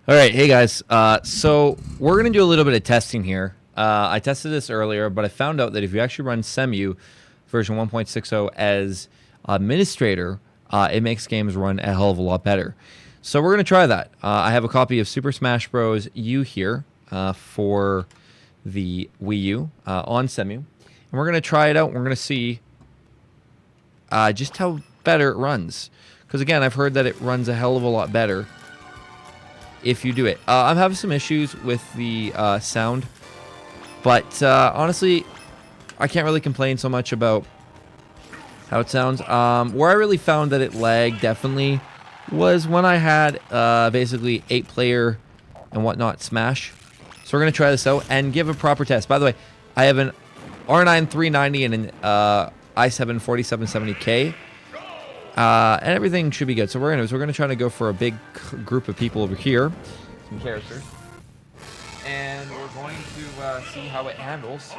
All right, hey guys. So we're gonna do a little bit of testing here. I tested this earlier, but I found out that if you actually run CEMU version 1.6.0 as administrator, it makes games run a hell of a lot better. So we're gonna try that. I have a copy of Super Smash Bros. U here for the Wii U on CEMU, and we're gonna try it out. We're gonna see just how better it runs. Because again, I've heard that it runs a hell of a lot better if you do it. I'm having some issues with the sound, but honestly, I can't really complain so much about how it sounds. Where I really found that it lagged definitely was when I had basically 8-player and whatnot Smash. So we're going to try this out and give a proper test. By the way, I have an R9 390 and an i7 4770K. And everything should be good. So we're gonna try to go for a big group of people over here, some characters, and we're going to see how it handles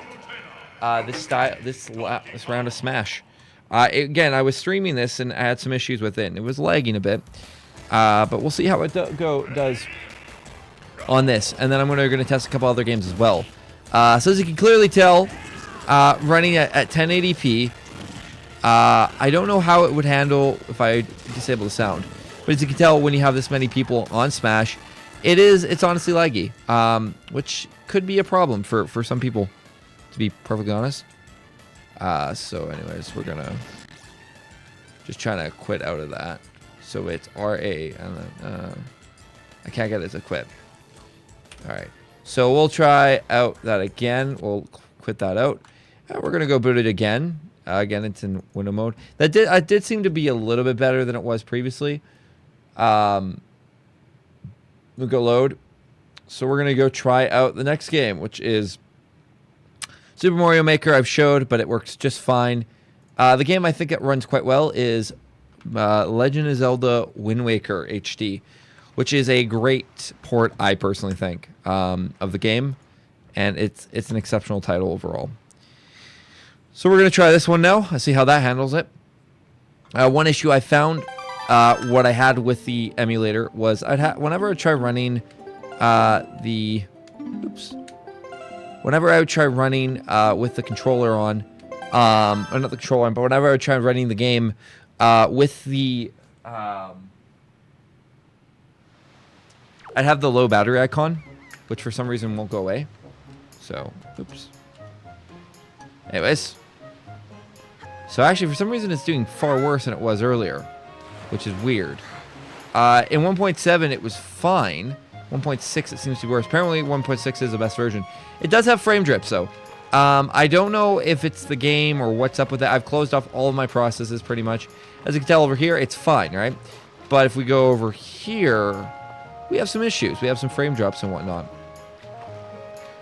this round of Smash. Again, I was streaming this and I had some issues with it, and it was lagging a bit. But we'll see how it does on this, and then I'm gonna test a couple other games as well. So as you can clearly tell, running at 1080p. I don't know how it would handle if I disable the sound, but as you can tell, when you have this many people on Smash, it's honestly laggy, which could be a problem for some people, to be perfectly honest. So anyways, we're gonna just trying to quit out of that. So it's RA, and then I can't get it to quit. All right, so we'll try out that again. We'll quit that out. We're gonna go boot it again. Again, it's in window mode. That did seem to be a little bit better than it was previously. We'll go load. So we're gonna go try out the next game, which is Super Mario Maker. I've showed, but it works just fine. The game I think it runs quite well is Legend of Zelda Wind Waker HD, which is a great port, I personally think, of the game, and it's an exceptional title overall. So we're going to try this one now. I see how that handles it. One issue I found, what I had with the emulator was whenever I try running whenever I would try running with the controller on, or not the controller on, but whenever I would try running the game with the, I'd have the low battery icon, which for some reason won't go away. So, oops. Anyways. So actually, for some reason, it's doing far worse than it was earlier, which is weird. In 1.7, it was fine. 1.6, it seems to be worse. Apparently, 1.6 is the best version. It does have frame drips, though. I don't know if it's the game or what's up with it. I've closed off all of my processes, pretty much. As you can tell over here, it's fine, right? But if we go over here, we have some issues. We have some frame drops and whatnot.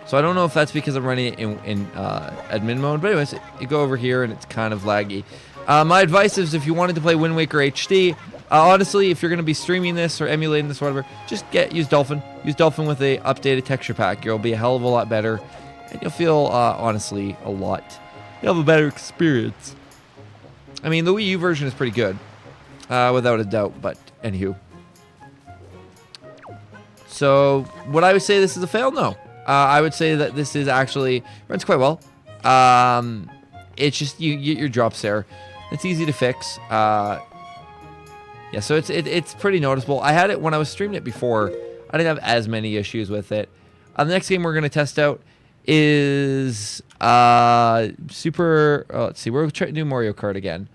So I don't know if that's because I'm running it in admin mode. But anyways, you go over here and it's kind of laggy. My advice is if you wanted to play Wind Waker HD, honestly, if you're going to be streaming this or emulating this or whatever, just use Dolphin. Use Dolphin with a updated texture pack. You'll be a hell of a lot better. And you'll feel, honestly, you'll have a better experience. I mean, the Wii U version is pretty good, without a doubt. But anywho. So would I say this is a fail? No. I would say that this is actually runs quite well. It's just you get your drops there. It's easy to fix. Yeah, so it's pretty noticeable. I had it when I was streaming it before. I didn't have as many issues with it. The next game we're going to test out is Super. Let's see. We're trying to do Mario Kart again,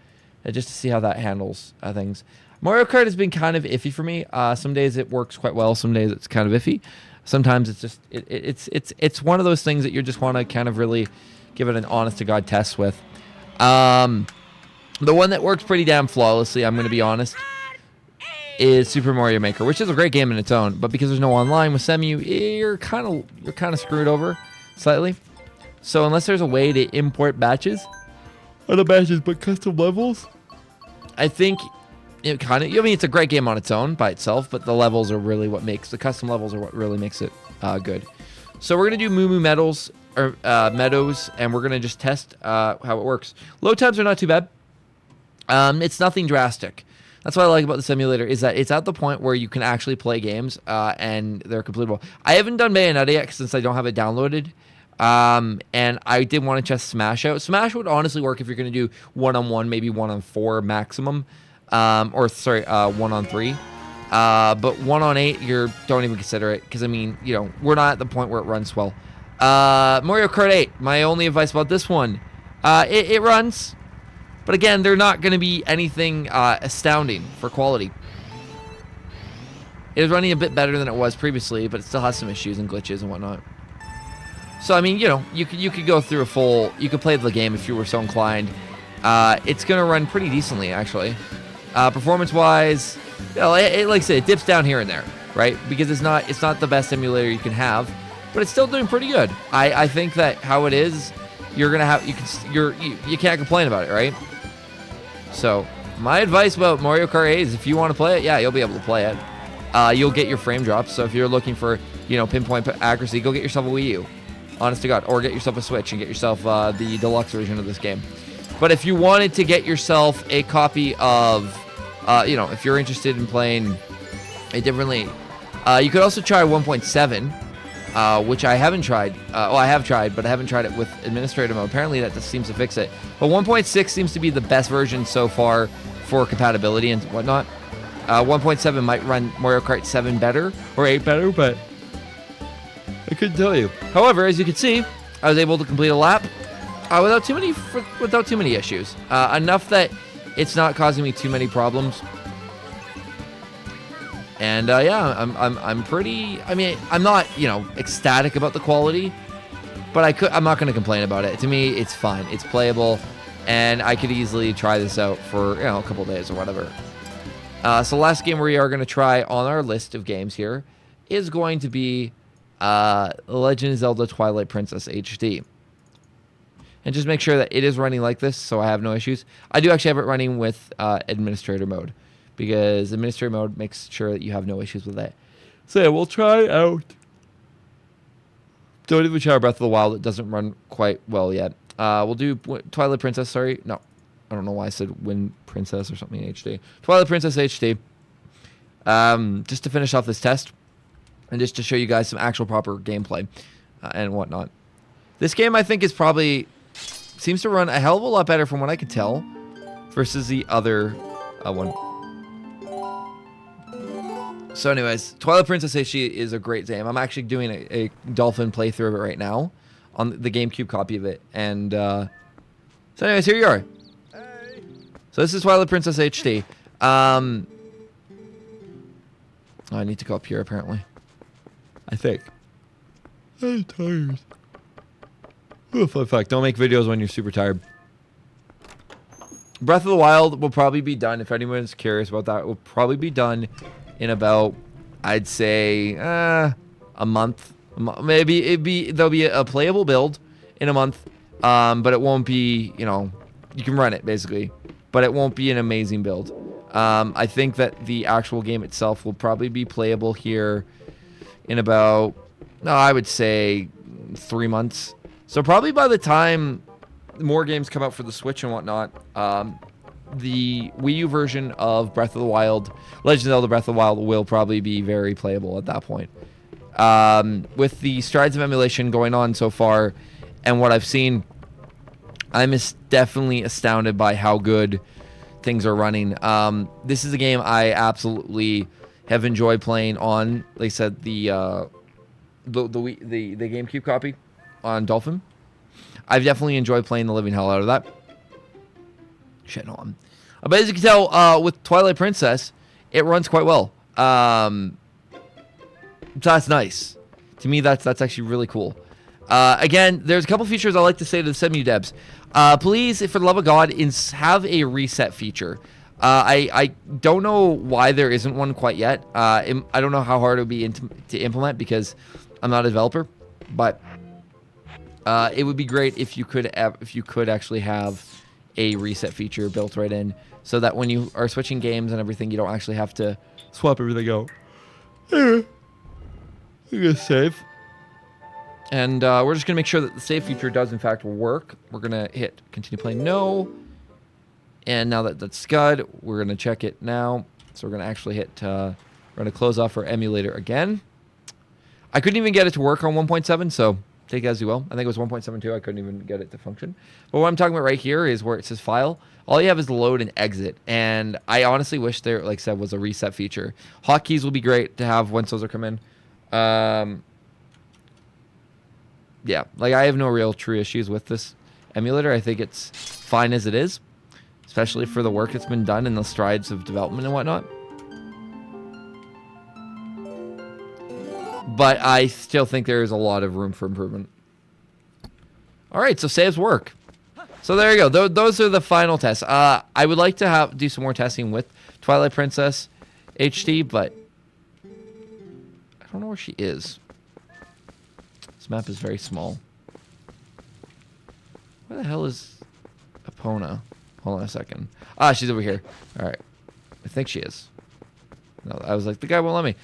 just to see how that handles things. Mario Kart has been kind of iffy for me. Some days it works quite well. Some days it's kind of iffy. Sometimes it's just it's one of those things that you just want to kind of really give it an honest to God test with. The one that works pretty damn flawlessly, I'm going to be honest, is Super Mario Maker, which is a great game in its own. But because there's no online with CEMU, you're kind of screwed over slightly. So unless there's a way to import batches, or not batches but custom levels, I think. It kind of, I mean, it's a great game on its own by itself, but the levels are really what makes the custom levels are what really makes it good. So we're gonna do Moo Moo Meadows, and we're gonna just test how it works. Load times are not too bad. It's nothing drastic. That's what I like about the simulator is that it's at the point where you can actually play games and they're completable. I haven't done Bayonetta yet since I don't have it downloaded. And I did want to test Smash out. Smash would honestly work if you're going to do 1-on-1, maybe 1-on-4 maximum. Or sorry, 1-on-3. But 1-on-8, don't even consider it. Because, I mean, you know, we're not at the point where it runs well. Mario Kart 8, my only advice about this one. It runs. But again, they're not going to be anything astounding for quality. It is running a bit better than it was previously, but it still has some issues and glitches and whatnot. So, I mean, you know, you could go through you could play the game if you were so inclined. It's going to run pretty decently, actually. Performance-wise, you know, like I said, it dips down here and there, right? Because it's not the best emulator you can have, but it's still doing pretty good. I think that how it is, you're gonna have you can't complain about it, right? So, my advice about Mario Kart 8 is if you want to play it, yeah, you'll be able to play it. You'll get your frame drops. So if you're looking for, you know, pinpoint accuracy, go get yourself a Wii U. Honest to God. Or get yourself a Switch and get yourself the deluxe version of this game. But if you wanted to get yourself a copy of, you know, if you're interested in playing it differently, you could also try 1.7, which I haven't tried. Well, I have tried, but I haven't tried it with administrator mode. Apparently that just seems to fix it. But 1.6 seems to be the best version so far for compatibility and whatnot. 1.7 might run Mario Kart 7 better, or 8 better, but I couldn't tell you. However, as you can see, I was able to complete a lap without too many issues. Enough that it's not causing me too many problems. And yeah, I'm pretty. I mean, I'm not, you know, ecstatic about the quality, but I'm not going to complain about it. To me, it's fine. It's playable, and I could easily try this out for, you know, a couple days or whatever. So last game we are going to try on our list of games here is going to be Legend of Zelda Twilight Princess HD. And just make sure that it is running like this, so I have no issues. I do actually have it running with administrator mode, because administrator mode makes sure that you have no issues with that. So yeah, we'll try out. Don't even try Breath of the Wild. It doesn't run quite well yet. We'll do Twilight Princess, sorry. No, I don't know why I said Wind Princess or something in HD. Twilight Princess HD. Just to finish off this test, and just to show you guys some actual proper gameplay and whatnot. This game, I think, is probably seems to run a hell of a lot better from what I could tell versus the other one. So anyways, Twilight Princess HD is a great game. I'm actually doing a dolphin playthrough of it right now on the GameCube copy of it. And so anyways, here you are. Hey. So this is Twilight Princess HD. Oh, I need to go up here apparently. I think. I'm tired. Oh, fun fact, don't make videos when you're super tired. Breath of the Wild will probably be done, if anyone's curious about that, it will probably be done in about, I'd say, a month. Maybe there'll be a playable build in a month, but it won't be, you know, you can run it basically, but it won't be an amazing build. I think that the actual game itself will probably be playable here in about, no, I would say 3 months. So probably by the time more games come out for the Switch and whatnot, the Wii U version of Breath of the Wild, Legend of Zelda Breath of the Wild, will probably be very playable at that point. With the strides of emulation going on so far and what I've seen, I'm definitely astounded by how good things are running. This is a game I absolutely have enjoyed playing on, like I said, the GameCube copy on Dolphin. I've definitely enjoyed playing the living hell out of that. Shit, hold on. But as you can tell, with Twilight Princess, it runs quite well. So that's nice. To me, that's actually really cool. Again, there's a couple features I like to say to the CEMU devs. Please, for the love of God, have a reset feature. I don't know why there isn't one quite yet. I don't know how hard it would be to implement because I'm not a developer, but it would be great if you could actually have a reset feature built right in, so that when you are switching games and everything, you don't actually have to swap everything out. You're gonna save, and we're just gonna make sure that the save feature does in fact work. We're gonna hit continue playing no, And now that that's good, we're going to check it now. So we're going to actually hit, we're going to close off our emulator again. I couldn't even get it to work on 1.7, so take it as you will. I think it was 1.72. I couldn't even get it to function. But what I'm talking about right here is where it says file. All you have is load and exit. And I honestly wish there, like I said, was a reset feature. Hotkeys will be great to have once those are come in. Yeah, like I have no real true issues with this emulator. I think it's fine as it is, especially for the work that's been done and the strides of development and whatnot. But I still think there is a lot of room for improvement. All right, so saves work. So there you go. Those are the final tests. I would like to do some more testing with Twilight Princess HD, but I don't know where she is. This map is very small. Where the hell is Epona? Hold on a second. Ah, she's over here. All right. I think she is. No, I was like, the guy won't let me.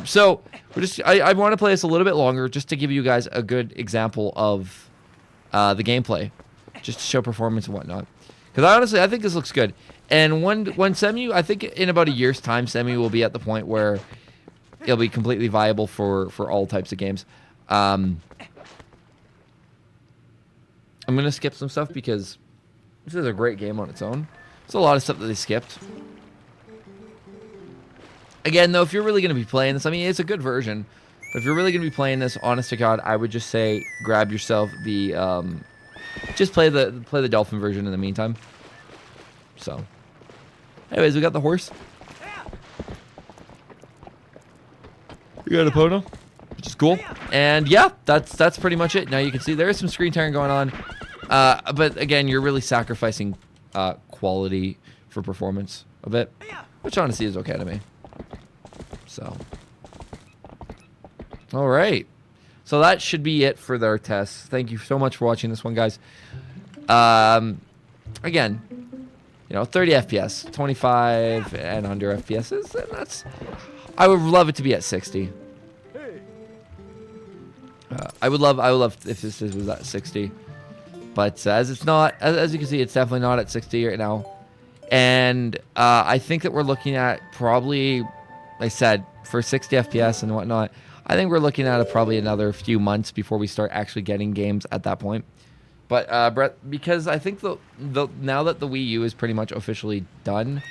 So we're just. I want to play this a little bit longer just to give you guys a good example of the gameplay, just to show performance and whatnot. Because honestly, I think this looks good. And when CEMU, I think in about a year's time, CEMU will be at the point where it'll be completely viable for all types of games. I'm gonna skip some stuff because this is a great game on its own. There's a lot of stuff that they skipped. Again, though, if you're really going to be playing this, I mean, it's a good version. But if you're really going to be playing this, honest to God, I would just say grab yourself the, just play the Dolphin version in the meantime. So, anyways, we got the horse. We got a Epona, which is cool. And yeah, that's pretty much it. Now you can see there is some screen tearing going on. But again, you're really sacrificing quality for performance a bit, which honestly is okay to me. So, all right. So that should be it for their tests. Thank you so much for watching this one, guys. Again, 30 FPS, 25 and under FPSs, and that's. I would love it to be at 60. I would love if this was at 60, but as it's not, as you can see, it's definitely not at 60 right now. And I think that we're looking at probably, like I said, for 60 FPS and whatnot, I think we're looking at probably another few months before we start actually getting games at that point. But because I think now that the Wii U is pretty much officially done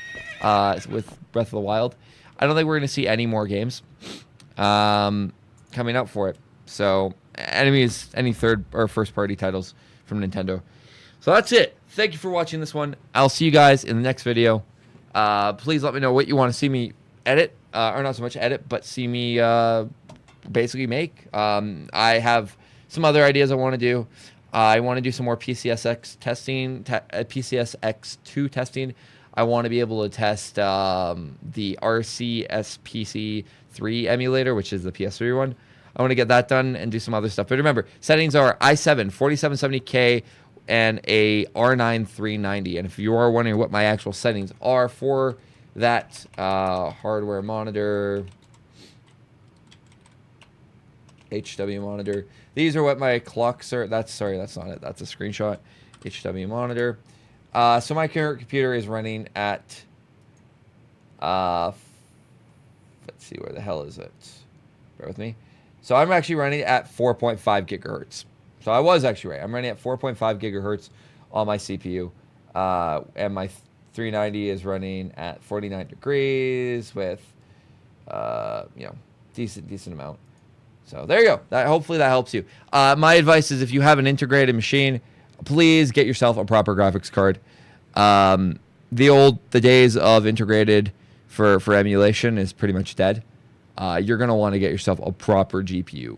with Breath of the Wild, I don't think we're going to see any more games coming out for it. So any third or first party titles from Nintendo. So that's it. Thank you for watching this one. I'll see you guys in the next video. Please let me know what you want to see me edit, or not so much edit, but see me basically make. I have some other ideas I want to do. I want to do some more PCSX testing, PCSX2 testing. I want to be able to test the RCSPC3 emulator, which is the PS3 one. I want to get that done and do some other stuff. But remember, settings are i7 4770K and a R9 390. And if you are wondering what my actual settings are for that hardware monitor, HW monitor, these are what my clocks are. That's not it. That's a screenshot. HW monitor. So my current computer is running at, let's see, where the hell is it? Bear with me. So I'm actually running at 4.5 gigahertz. So I was actually right. I'm running at 4.5 gigahertz on my CPU. And my 390 is running at 49 degrees with, decent amount. So there you go. Hopefully that helps you. My advice is if you have an integrated machine, please get yourself a proper graphics card. The days of integrated for emulation is pretty much dead. You're going to want to get yourself a proper GPU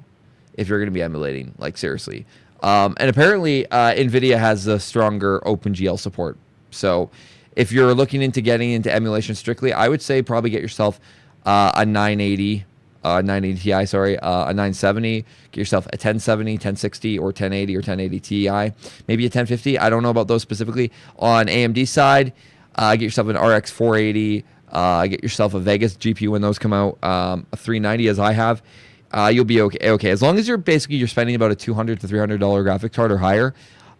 if you're going to be emulating, like seriously. And apparently NVIDIA has a stronger OpenGL support. So if you're looking into getting into emulation strictly, I would say probably get yourself a 980 Ti, a 970, get yourself a 1070, 1060, or 1080 or 1080 Ti, maybe a 1050. I don't know about those specifically. On AMD side, get yourself an RX 480, get yourself a Vegas GPU when those come out, a 390 as I have. You'll be okay. As long as you're spending about a $200 to $300 graphics card or higher,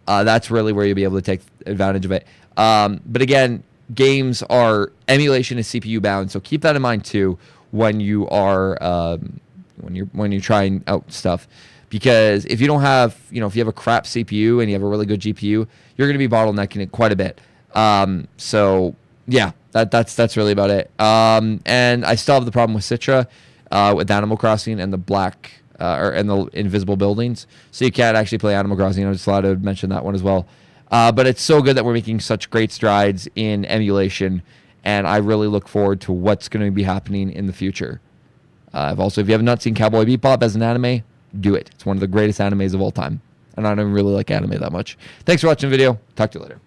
that's really where you'll be able to take advantage of it. But again, games are emulation is CPU bound, so keep that in mind too when you are when you're trying out stuff. Because if you don't have, if you have a crap CPU and you have a really good GPU, you're going to be bottlenecking it quite a bit. So yeah, that's really about it. And I still have the problem with Citra, with Animal Crossing and the black and the invisible buildings. So you can't actually play Animal Crossing. I was just allowed to mention that one as well. But it's so good that we're making such great strides in emulation, and I really look forward to what's going to be happening in the future. If you have not seen Cowboy Bebop as an anime, do it. It's one of the greatest animes of all time. And I don't really like anime that much. Thanks for watching the video. Talk to you later.